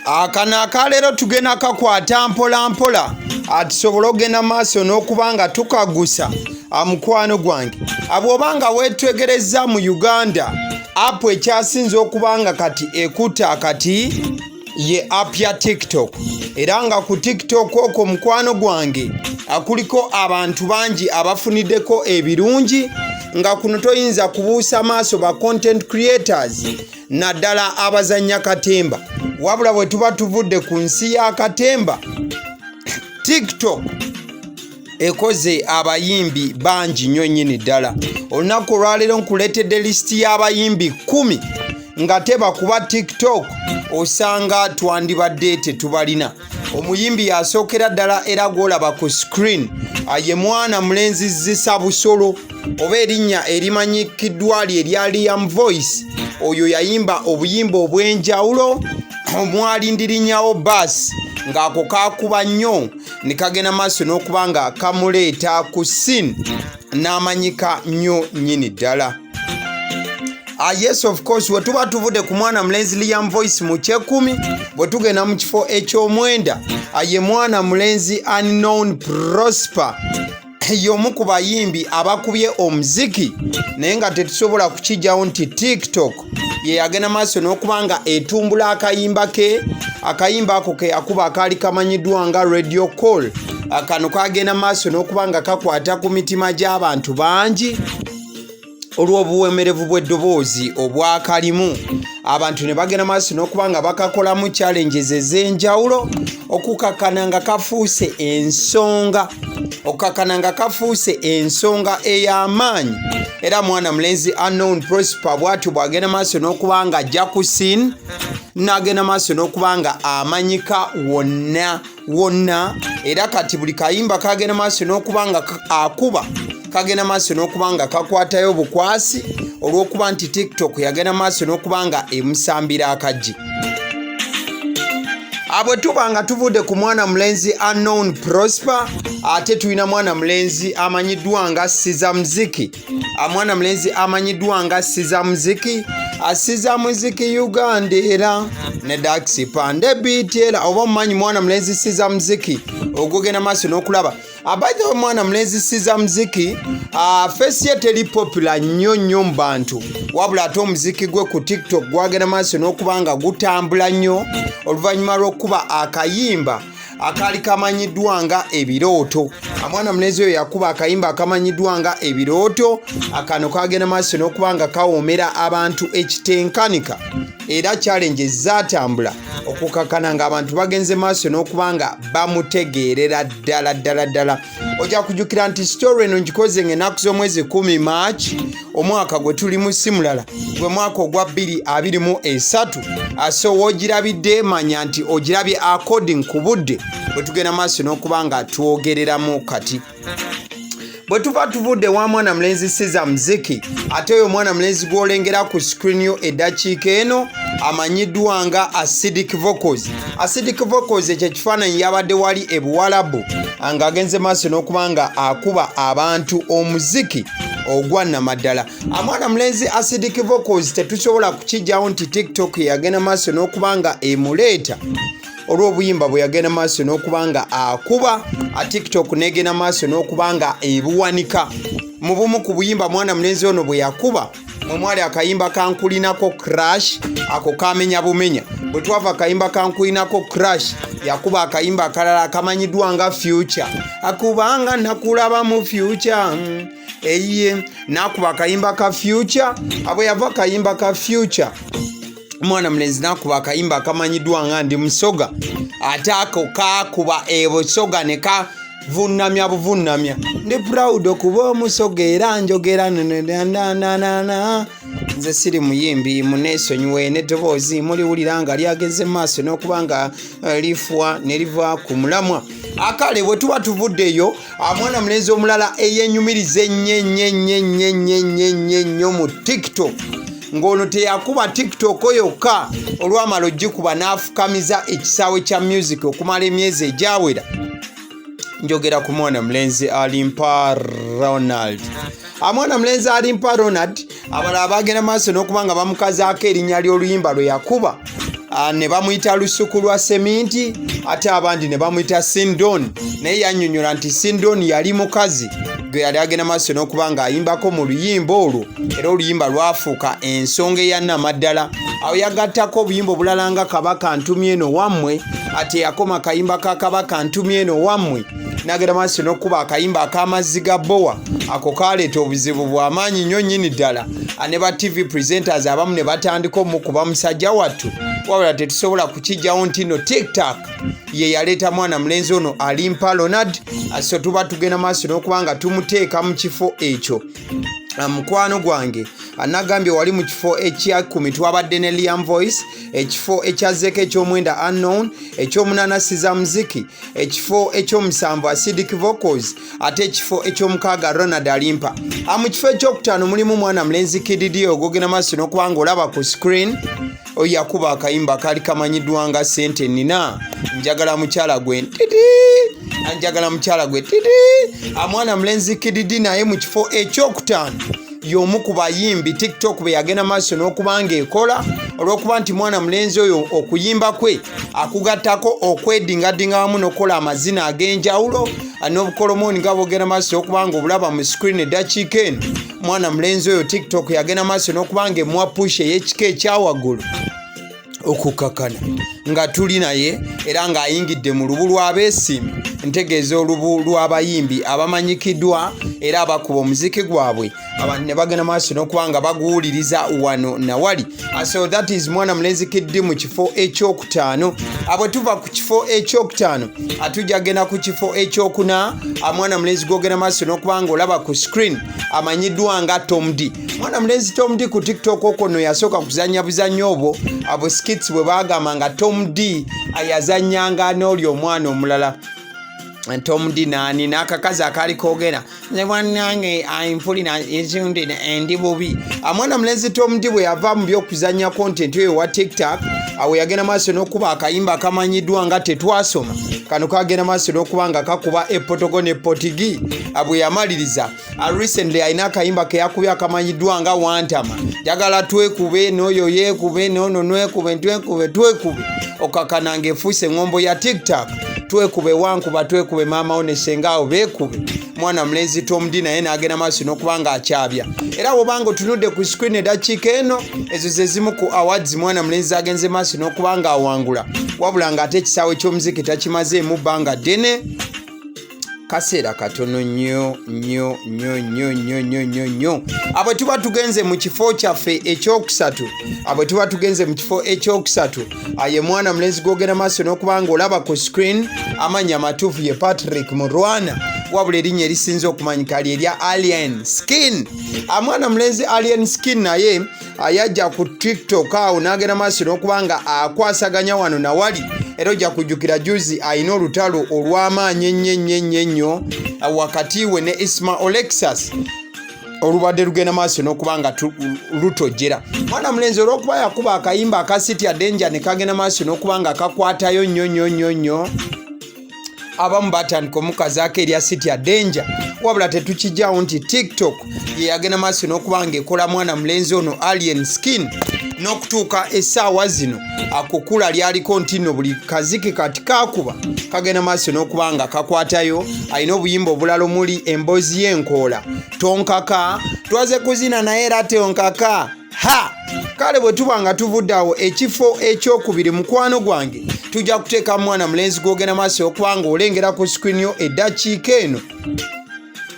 Akana akalero tugenda kakwata mpola mpola atusobola ogenda maaso n'okubanga tukagusa mukwano gwange abwobanga weetwegereza mu Uganda app ekyasinze okubanga kati ekuta kati ye app ya TikTok era nga ku TikTok okwo mukwano gwange akuliko abantu bangi abafuniddeko ebirungi nga kuno toyinza kubuusa maaso ba content creators naddala abazanya katemba wabula bwe tuba tuvudde ku nsi ya katemba TikTok ekoze abayimbi bangi nnyo nnyini ddala. Olunaku olwaleero nkuleetedde lisiti y'abayimbi 10 nga teba kuba TikTok osanga twandibadde tetubalina. Omuyimbi yasookera ddala era gw'olaba ku screen ye mwana mulenzi Zisa Busolo oba erinnya erimanyikiddwa erya Liam Voice. Oyo yayimba obuyimba obw'enjawulo omwalindirinnyawo bass ng'ako kakuba nnyo ne kagenda maaso n'okubanga kamuleeta ku scene n'amanyika nnyo nnyini ddala. Yes of course we tuba tuvudde ku mwana mulenzi Liam Voice mu kyekumi bwe tugenda mu kifo eky'omwenda ye mwana mulenzi Unknown Prosper y'omu ku bayimbi abakubye omuziki naye nga tetusobola kukijjawo nti TikTok ye yagenda maaso n'okubanga etumbula akayimba ke akayimba ako ke akuba akaali kamanyiddwa nga Radio Call kano kagenda maaso n'okubanga kakwata ku mitima gy'abantu bangi olw'obuwemerevu bw'eddoboozi obwakalimu abantu ne bagenda maaso n'okubanga bakakolamu challenges ez'enjawulo okukakana nga kafuuse ensonga ey'amaanyi era mwana mulenzi Unknown Prosper bw'atyo bw'agenda maaso n'okubanga ajja ku scene n'agenda maaso n'okubanga amanyika wonna era kati buli kayimba kagenda maaso n'okubanga akuba kagenda maaso n'okubanga kakwatayo bukwasi olw'okuba nti TikTok yagenda maaso n'okubanga emusambira akaggi. Abwe tubanga tuvudde ku mwana mulenzi Unknown Prosper ate tulina mwana mulenzi amanyiddwa nga Siza Muziki. Mwana mulenzi amanyiddwa nga Siza Muziki asiza muziki Uganda era ne Daxi Pande beat era oba mumanyi mwana mulenzi Siza Muziki ogogenda maaso n'okulaba abaite mwana mulenzi Siza Muziki face ye teri popular nnyo mu bantu wabula ate omuziki gwe ku TikTok gwagenda maaso n'okubanga gutambula nnyo oluvannyuma lw'okuba akayimba akaali kamanyiddwa nga ebirooto. Mwana mulenzi oyo yakuba akayimba akamanyiddwa nga ebirooto akano kagenda maaso n'okubanga kawoomera abantu ekitenkanika era challenges zaatambula okukakana nga abantu bagenze maaso n'okubanga bamutegeerera ddala. Ojja kujjukira nti story eno ngikoze ng'ennaku z'omwezi 10 March omwaka gwe tulimu si mulala gwe mwaka ogwa 2023 so woogirabidde manya nti ogirabye according ku budde bwe tugenda maaso n'okubanga twogereramu kati. Bwe tuba tuvudde wa mwana mulenzi Siza Muziki ate oyo mwana mulenzi gw'olengera ku screen yo eddakiika eno amanyiddwa nga Acidic Vocals. Acidic Vocals ekyo kifaananyi yabadde wali ebuwalabu ng'agenze maaso n'okubanga akuba abantu omuziki ogwa namaddala. Mwana mulenzi Acidic Vocals tetusobola kukijjawo nti TikTok yagenda maaso n'okubanga emuleeta olw'obuyimba bwe yagenda maaso n'okubanga akuba TikTok negenda maaso n'okubanga ebuwanika. Mu bumu ku buyimba mwana mulenzi ono bwe yakuba mwali akayimba kankulinako Crash ako kamenya bumenya. Bwe twava akayimba kankulinako Crash yakuba akayimba akalala akamanyiddwa nga Future akubanga nakulaba mu Future nakuba akayimba ka Future abwe yava akayimba ka Future mwana mulenzi nakuba akayimba akamanyiddwa nga Ndi Musoga ate ako kakuba ebusoga ne kavunnamya buvunnamya ndi proud okuba omusoga era njogera nze siri muyimbi muneesonyiwe n'eddoboozi muliwulira nga lyageze maaso n'okubanga lifuwa ne liva ku mulamwa. Akale bwe tuba tuvuddeyo mwana mulenzi omulala eyenyumiriza ennyo mu TikTok ng'ono teyakuba TikTok yokka olw'amala ogikuba n'afukamiza ekisaawe kya music okumala emyezi egyawera. Njogera ku mwana mulenzi Alimpa Ronald. Mwana mulenzi Alimpa Ronald abalala bagenda maaso n'okubanga bamukazaako erinnya ly'oluyimba lwe yakuba ne bamuyita lusuku lwa seminti ate abandi ne bamuyita Sindon naye yannyonnyola nti Sindon yali mukazi gwe yali agenda maaso n'okuba ng'ayimbako mu luyimba olwo era oluyimba lwafuuka ensonga eyannamaddala awo yagattako obuyimba obulala nga kabaka ntumye eno wammwe ate yakoma akayimba ka kabaka ntumye eno wammwe n'agenda maaso n'okuba akayimba ak'amazzi ga bowa ako kaleeta obuzibu bw'amaanyi nnyo nnyini ddala ne ba TV presenters abamu ne batandika omukuba musajja wattu wabula tetusobola kukijjawo nti no TikTok ye yaleeta mwana mulenzi ono alimpa Ronald so tuba tugenda maaso n'okuba nga tumuteeka mu kifo ekyo mukwano gwange anagambye wali mu kifo ekyakumi twabadde ne Liam Voice ekifo ekyazeeko ekyomwenda Unknown ekyomunaana Siza Muziki ekifo ekyomusanvu Acidic Vocals ate ekifo ekyomukaaga Ronald Alimpa mu kifo ekyokutaano mulimu mwana mulenzi Kididi ogogenda maaso n'okuba nga olaba ku screen yakuba akayimba kali kamanyiddwa nga Sente Nina njagala mukyala gwe njagala mukyala gwe mwana mulenzi Kididi naye mu kifo ekyokutaano y'omu ku bayimbi TikTok be yagenda maaso n'okuba ng'ekola olw'okuba nti mwana mulenzi oyo okuyimba kwe akugattako okwedingadinga wamu n'okukola amazina ag'enjawulo n'obukolomooni nga bwogenda maaso n'okuba ng'obulaba mu screen eddakiika eno mwana mulenzi oyo TikTok yagenda maaso n'okuba ng'emuwa push ey'ekika ekyawaggulu okukakana nga tuli naye era ng'ayingidde mu lubu lw'abeesiimi ntegeeza olubu lw'abayimbi abamanyikiddwa era abakuba omuziki gwabwe abantu ne bagenda maaso n'okuba nga baguwuliriza wano nawali so that is mwana mulenzi Kiddi mu kifo ekyokutaano bwe tuva ku kifo ekyokutaano atujja genda ku kifo ekyokuna mwana mulenzi gwogenda maaso n'okuba nga olaba ku screen amanyiddwa nga Tom D mwana mulenzi Tom D ku TikTok okono yasooka kuzannya buzannyo obwo abo skits bwe bagamba nga Tom D ayazannyanga n'oli omwana omulala Tom D nani n'akakazi akali koogera nze bwannange impulira ekirundi ndi bubi mwana mulenzi Tom D bwe yava mu byokuzannya content oyo wa TikTok awo yagenda maaso n'okuba akayimba akamanyiddwa nga Tetwasoma kano kagenda maaso n'okuba nga kakuba epotogo ne potigi bwe yamaliriza recently alina akayimba ke yakubye akamanyiddwa nga Wantama njagala twekube n'oyo yeekube n'ono nwekube twekube okakananga efuuse ng'ombo ya TikTok twekube wankuba twekube maama one sengaawo beekube mwana mulenzi Tom D naye n'agenda maaso n'okuba nga akyabya era bw'obanga otunudde ku screen eddakiika eno ezo ze zimu ku awards mwana mulenzi agenze maaso n'okuba nga awangula wabula ng'ate ekisaawe ky'omuziki takimazeemu bbanga ddene kaseera katono nnyo bwe tuba tugenze mu kifo kyaffe ekyokusatu ye mwana mulenzi gwogenda maaso n'okuba nga olaba ku screen amannya amatuufu ye Patrick Murwana wabula erinnya erisinza okumanyika lyerya Alien Skin mwana mulenzi Alien Skin naye yajja ku TikTok awo n'agenda maaso n'okuba nga akwasaganya wano nawali era ojja kujjukira juzi alina olutalo olw'amaanyi ennyo wakati we ne Isma Olexas olubadde lugenda maaso n'okuba nga lutojjera mwana mulenzi olw'okuba yakuba akayimba aka City Danger ne kagenda maaso n'okuba nga kakwatayo nnyo abamu batandika omukazaako erya City Danger wabula tetukijjawo nti TikTok ye yagenda maaso n'okuba nga ekola mwana mulenzi ono Alien Skin n'okutuuka essaawa zino akukula lyaliko nti nno buli kaziki kati kakuba kagenda maaso n'okuba nga kakwatayo alina obuyimba obulala omuli emboozi y'enkoola tonkaka twaze kuzina naye era tonkaka kale bwe tuba nga tuvudde awo ekifo ekyokubiri mukwano gwange tujja kuteeka mwana mulenzi gwogenda maaso okuba nga olengera ku screen yo eddakiika eno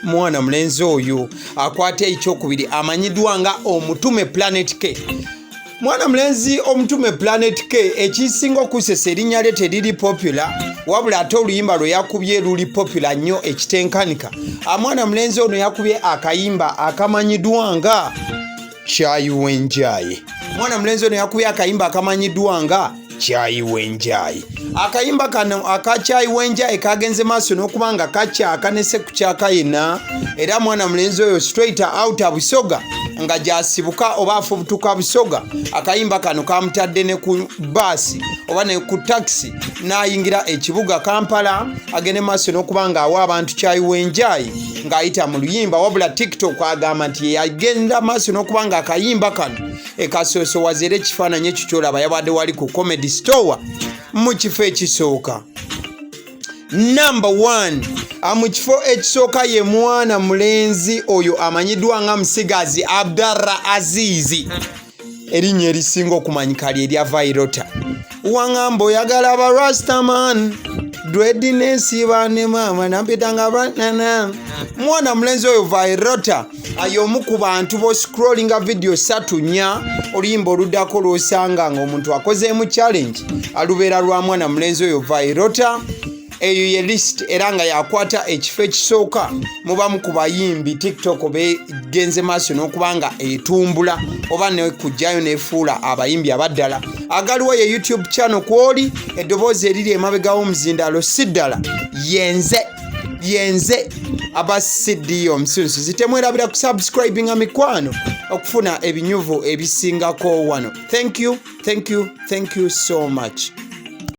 mwana mulenzi oyo akwata ekyokubiri amanyiddwa nga Omutume Planet K mwana mulenzi Omutume Planet K ekisinga okusesa erinnya lye teriri popular wabula ate oluyimba lwe yakubye luli popular nnyo ekitenkanika mwana mulenzi ono yakubye akayimba akamanyiddwa nga Kyayiwenjaye mwana mulenzi ono yakubye akayimba akamanyiddwa nga Kyayiwenjaye akayimba kano aka Kyayiwenjaye kagenze maaso n'okuba nga kakyakanese ku kyaka yenna era mwana mulenzi oyo straight out Busoga nga gyasibuka oba afubutuka Busoga akayimba kano kamutadde ne ku baasi oba ne ku taxi n'ayingira ekibuga Kampala agende maaso n'okuba nga awa abantu Kyayiwenjaye ng'ayita mu luyimba wabula TikTok agamba nti yagenda maaso n'okuba nga akayimba kano Kasooso wazira ekifaananyi ekyo kyolaba yabadde wali ku Comedy Store mu kifo ekisooka. Number 1 mu kifo ekisooka ye mwana mulenzi oyo amanyiddwa nga Musigazi Abdallah Azizi, erinnya erisinga okumanyika lye Vairota. Wangamba oyagala aba Rastaman Dreadiness bane mama nampitanga banana. Mwana mulenzi oyo Vairota ayomu ku bantu bo scrollinga video 3 oluyimba oluddako lwosanga ng'omuntu akozeemu challenge alubeera lwa mwana mulenzi oyo Vairota. Eyo ye list era nga yakwata ekifo ekisooka mubamu ku bayimbi TikTok begenze maaso n'okubanga etumbula oba ne kujjayo nefuula abayimbi abaddala. Agaliwo ye YouTube channel kwoli eddoboozi eriri emabega w'omuzindalo siddala yenze Abasinga omusunsu. Zitemwerabira ku subscribinga mikwano okufuna ebinyuvu ebisingako wano. Thank you so much.